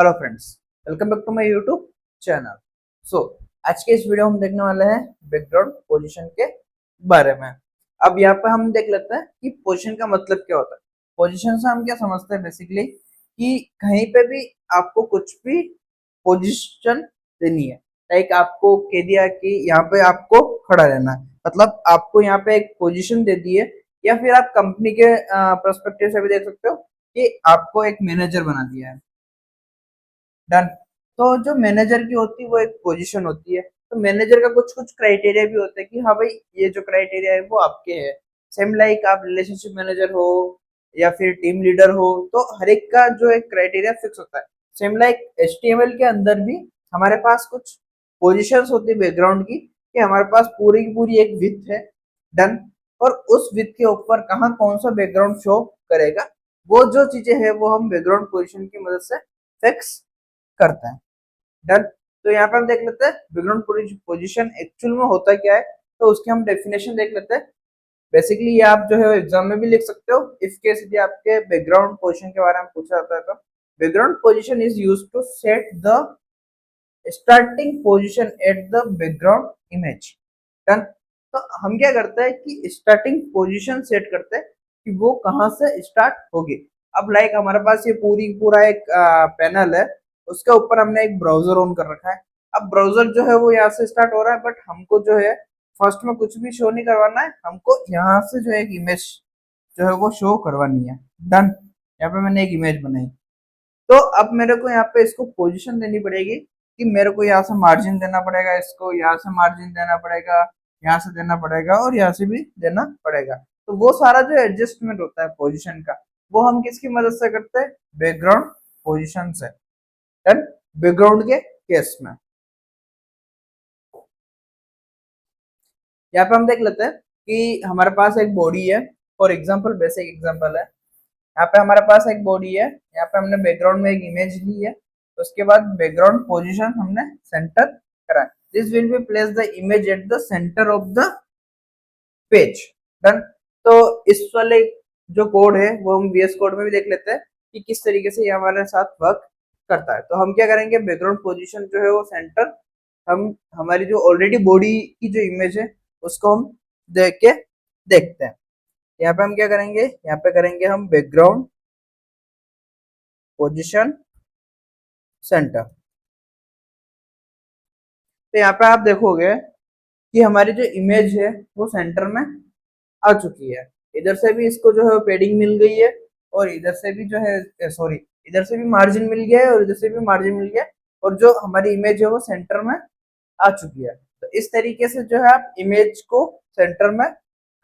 Hello friends, welcome back to my YouTube channel. So आज के इस वीडियो में हम देखने वाले हैं बैकग्राउंड पोजीशन के बारे में। अब यहाँ पे हम देख लेते हैं कि पोजीशन का मतलब क्या होता है। पोजीशन से हम क्या समझते हैं बेसिकली कि कहीं पे भी आपको कुछ भी पोजीशन देनी है। लाइक आपको कह दिया कि यहाँ पे आपको खड़ा रहना है, मतलब आपको यहाँ पे एक पोजीशन दे दी है, या फिर आप कंपनी के पर्सपेक्टिव से भी देख सकते हो कि आपको एक मैनेजर बना दिया है। डन। तो जो मैनेजर की होती है वो एक पोजीशन होती है। तो मैनेजर का कुछ कुछ क्राइटेरिया भी होता है कि हाँ भाई, ये जो क्राइटेरिया है वो आपके है। सेम लाइक आप रिलेशनशिप मैनेजर हो या फिर टीम लीडर हो, तो हर एक का जो एक क्राइटेरिया फिक्स होता है। सेम लाइक HTML के अंदर भी हमारे पास कुछ पोजीशंस होती है बैकग्राउंड की, कि हमारे पास पूरी की पूरी एक विथ है। डन। और उस विथ के ऊपर कहाँ कौन सा बैकग्राउंड शो करेगा, वो जो चीजें है वो हम बैकग्राउंड पोजीशन की मदद से फिक्स करते हैं। डन। तो यहाँ पे हम देख लेते हैं बैकग्राउंड पोजीशन एक्चुअल में होता क्या है, तो उसकी हम डेफिनेशन देख लेते हैं। बेसिकली ये आप जो है एग्जाम में भी लिख सकते हो, इफ केस यदि आपके बैकग्राउंड पोजीशन के बारे में पूछा जाता है तो background position is used to set the starting position at the background image. Done. तो हम क्या करते हैं कि स्टार्टिंग पोजीशन सेट करते हैं कि वो कहाँ से स्टार्ट होगी। अब लाइक हमारे पास ये पूरा एक पैनल है, उसके ऊपर हमने एक ब्राउजर ऑन कर रखा है। अब ब्राउजर जो है वो यहाँ से स्टार्ट हो रहा है, बट हमको जो है फर्स्ट में कुछ भी शो नहीं करवाना है, हमको यहाँ से जो है एक इमेज जो है वो शो करवानी है। डन। यहाँ पे मैंने एक इमेज बनाई। तो अब मेरे को यहाँ पे इसको पोजीशन देनी पड़ेगी कि मेरे को यहाँ से मार्जिन देना पड़ेगा, इसको यहाँ से मार्जिन देना पड़ेगा, यहाँ से देना पड़ेगा और यहाँ से भी देना पड़ेगा। तो वो सारा जो एडजस्टमेंट होता है पोजीशन का, वो हम किसकी मदद से करते हैं? बैकग्राउंड पोजीशन से। डन। बैकग्राउंड के केस में यहाँ पे हम देख लेते हैं कि हमारे पास एक बॉडी है। फॉर एग्जाम्पल, बेसिक एग्जाम्पल है, यहाँ पे हमारे पास एक बॉडी है, यहाँ पे हमने बैकग्राउंड में एक इमेज ली है, उसके बाद बैकग्राउंड पोजीशन हमने सेंटर करा। This will be place the image at the centre of the page. Done. तो इस वाले जो कोड है वो हम VS कोड में भी देख लेते हैं कि किस तरीके से ये हमारे साथ वर्क करता है। तो हम क्या करेंगे, बैकग्राउंड पोजीशन जो है वो सेंटर, हम हमारी जो ऑलरेडी बॉडी की जो इमेज है उसको हम देख के देखते हैं। यहाँ पे हम क्या करेंगे, यहाँ पे करेंगे हम बैकग्राउंड पोजीशन सेंटर। तो यहाँ पे आप देखोगे कि हमारी जो इमेज है वो सेंटर में आ चुकी है। इधर से भी इसको जो है पेडिंग मिल गई है, और इधर से भी जो है सॉरी, इधर से भी मार्जिन मिल गया है और इधर से भी मार्जिन मिल गया है, और जो हमारी इमेज है वो सेंटर में आ चुकी है। तो इस तरीके से जो है आप इमेज को सेंटर में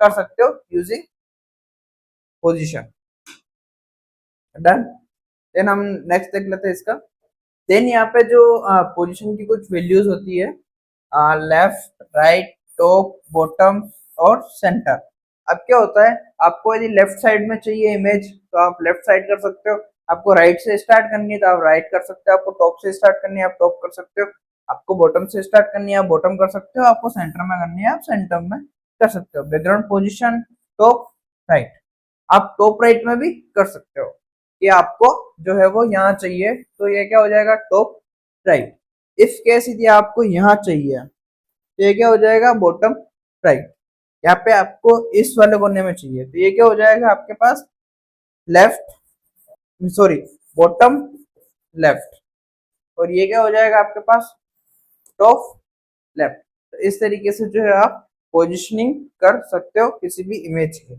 कर सकते हो यूजिंग पोजीशन। डन। देन हम नेक्स्ट देख लेते हैं इसका। देन यहाँ पे जो पोजीशन की कुछ वैल्यूज होती है, लेफ्ट, राइट, टॉप, बॉटम और सेंटर। अब क्या होता है, आपको यदि लेफ्ट साइड में चाहिए इमेज तो आप लेफ्ट साइड कर सकते हो, आपको राइट से स्टार्ट करनी है तो आप राइट कर सकते हो, आपको टॉप से स्टार्ट करनी है आप टॉप कर सकते हो, आपको बॉटम से स्टार्ट करनी है आप बॉटम कर सकते हो, आपको सेंटर में करनी है आप सेंटर में कर सकते हो। बैकग्राउंड पोजिशन टॉप राइट, आप टॉप राइट में भी कर सकते हो कि आपको जो है वो यहाँ चाहिए तो ये क्या हो जाएगा, टॉप राइट। इफ केस यदि आपको यहाँ चाहिए तो ये क्या हो जाएगा, बॉटम राइट। यहाँ पे आपको इस वाले कोने में चाहिए तो ये क्या हो जाएगा आपके पास, लेफ्ट, सॉरी, बॉटम लेफ्ट। और ये क्या हो जाएगा आपके पास, टॉप लेफ्ट। तो इस तरीके से जो है आप पोजिशनिंग कर सकते हो किसी भी इमेज की।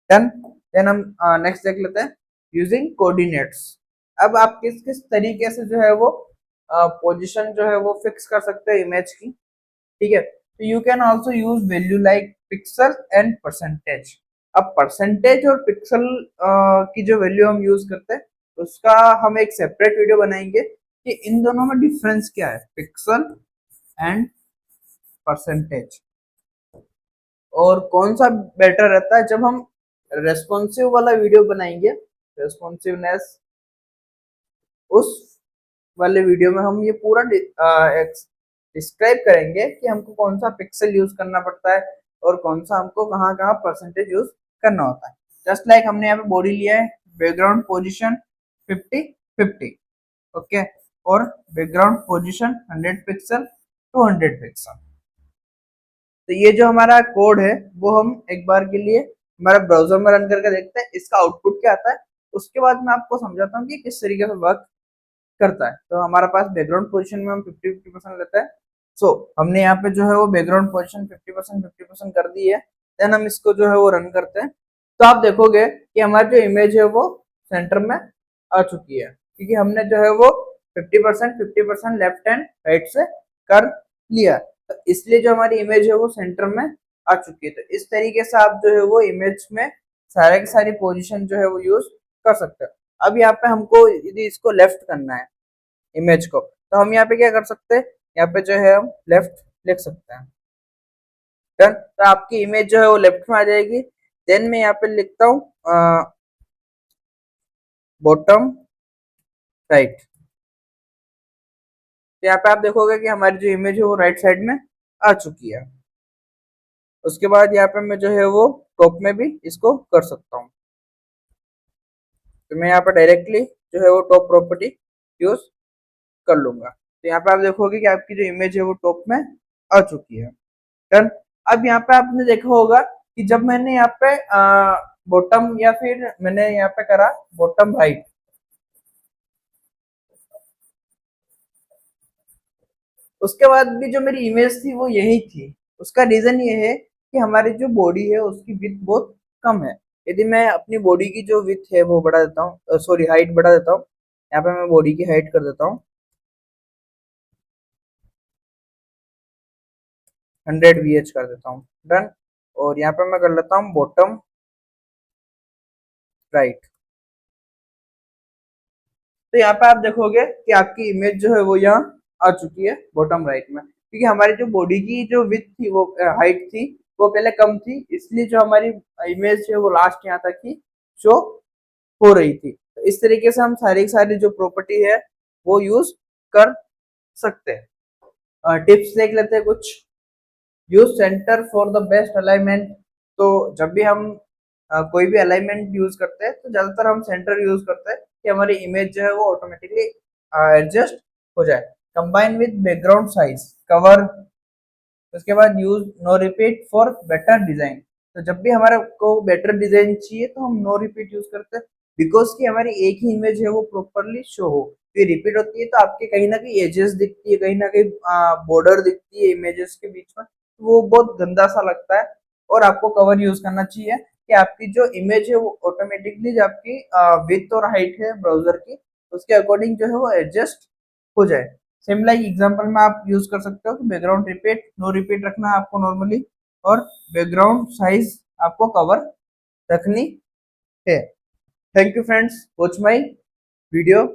डन। देन हम नेक्स्ट देख लेते हैं यूजिंग कोऑर्डिनेट्स। अब आप किस किस तरीके से जो है वो पोजीशन जो है वो फिक्स कर सकते हैं इमेज की। ठीक है, तो you can also use value like pixel and percentage. अब परसेंटेज और पिक्सल की जो वैल्यू हम यूज करते हैं उसका हम एक सेपरेट वीडियो बनाएंगे कि इन दोनों में डिफरेंस क्या है, पिक्सल एंड परसेंटेज, और कौन सा बेटर रहता है। जब हम रेस्पॉन्सिव वाला वीडियो बनाएंगे, रेस्पॉन्सिवनेस, उस वाले वीडियो में हम ये पूरा डिस्क्राइब करेंगे कि हमको कौन सा पिक्सल यूज करना पड़ता है और कौन सा हमको कहाँ कहाँ परसेंटेज यूज करना होता है। जस्ट लाइक हमने यहाँ पे बॉडी लिया है, बैकग्राउंड पोजीशन 50-50, ओके, और background position 100 pixel to 100 pixel. तो ये जो हमारा कोड है वो हम एक बार के लिए हमारे ब्राउजर में रन करके देखते हैं इसका आउटपुट क्या आता है। उसके बाद मैं आपको समझाता हूँ कि किस तरीके से वर्क करता है। तो हमारे पास बैकग्राउंड पोजीशन में हम 50-50% लेते हैं। सो हमने यहाँ पे जो है वो बैकग्राउंड पोजीशन 50% कर दी है। देन हम इसको जो है वो रन करते हैं। तो आप देखोगे कि हमारी जो इमेज है वो सेंटर में आ चुकी है, क्योंकि हमने जो है वो 50% लेफ्ट एंड राइट से कर लिया। तो इसलिए जो हमारी इमेज है वो सेंटर में आ चुकी है। तो इस तरीके से आप जो है वो इमेज में सारे की सारी पोजीशन जो है वो यूज कर सकते हैं। अब यहाँ पे हमको यदि इसको लेफ्ट करना है इमेज को, तो हम यहाँ पे क्या कर सकते हैं, यहाँ पे जो है हम लेफ्ट लिख सकते हैं। डन। तो आपकी इमेज जो है वो लेफ्ट में आ जाएगी। देन मैं यहाँ पे लिखता हूँ बॉटम राइट। तो यहाँ पे आप देखोगे कि हमारी जो इमेज है वो राइट साइड में आ चुकी है। उसके बाद यहाँ पे मैं जो है वो टॉप में भी इसको कर सकता हूँ। तो मैं यहाँ पे डायरेक्टली जो है वो टॉप प्रॉपर्टी यूज कर लूंगा। तो यहाँ पे आप देखोगे कि आपकी जो इमेज है वो टॉप में आ चुकी है। डन। अब यहाँ पे आपने देखा होगा कि जब मैंने यहाँ पे बॉटम या फिर मैंने यहाँ पे करा बॉटम राइट, उसके बाद भी जो मेरी इमेज थी वो यही थी। उसका रीजन ये है कि हमारी जो बॉडी है उसकी विड्थ बहुत कम है। यदि मैं अपनी बॉडी की जो विड्थ है वो बढ़ा देता हूँ, सॉरी हाइट बढ़ा देता हूँ। यहाँ पे मैं बॉडी की हाइट कर देता हूँ 100 VH कर देता हूँ। डन। और यहाँ पे मैं कर लेता हूँ बॉटम राइट। तो यहाँ पे आप देखोगे कि आपकी इमेज जो है वो यहाँ आ चुकी है बॉटम राइट में, क्योंकि हमारी जो बॉडी की जो विड्थ थी वो हाइट थी वो पहले कम थी, इसलिए जो हमारी इमेज है वो लास्ट यहाँ तक ही शो हो रही थी। तो इस तरीके से हम सारी सारी जो प्रॉपर्टी है वो यूज कर सकते हैं। टिप्स देख लेते हैं कुछ। Use centre for the best alignment. तो जब भी हम कोई भी अलाइनमेंट यूज करते हैं तो ज्यादातर हम सेंटर यूज करते हैं कि हमारी इमेज जो है वो ऑटोमेटिकली एडजस्ट हो जाए। Combine with background size cover. उसके बाद use no repeat for better design. तो जब भी हमारे को बेटर डिजाइन चाहिए तो हम नो रिपीट यूज करते हैं, बिकॉज की हमारी एक ही इमेज है वो प्रॉपरली शो हो। ये रिपीट होती है तो आपके कहीं ना कहीं एजेस दिखती है, कहीं ना कहीं बॉर्डर दिखती है इमेजेस के बीच में, तो वो बहुत गंदा सा लगता है। और आपको कवर यूज करना चाहिए कि आपकी जो इमेज है वो ऑटोमेटिकली जो आपकी विड्थ और हाइट है ब्राउजर की उसके अकॉर्डिंग जो है वो एडजस्ट हो जाए। सेम लाइक एग्जांपल में आप यूज कर सकते हो कि बैकग्राउंड रिपीट नो रिपीट रखना है आपको नॉर्मली, और बैकग्राउंड साइज आपको कवर रखनी है। Thank you friends, watch my video.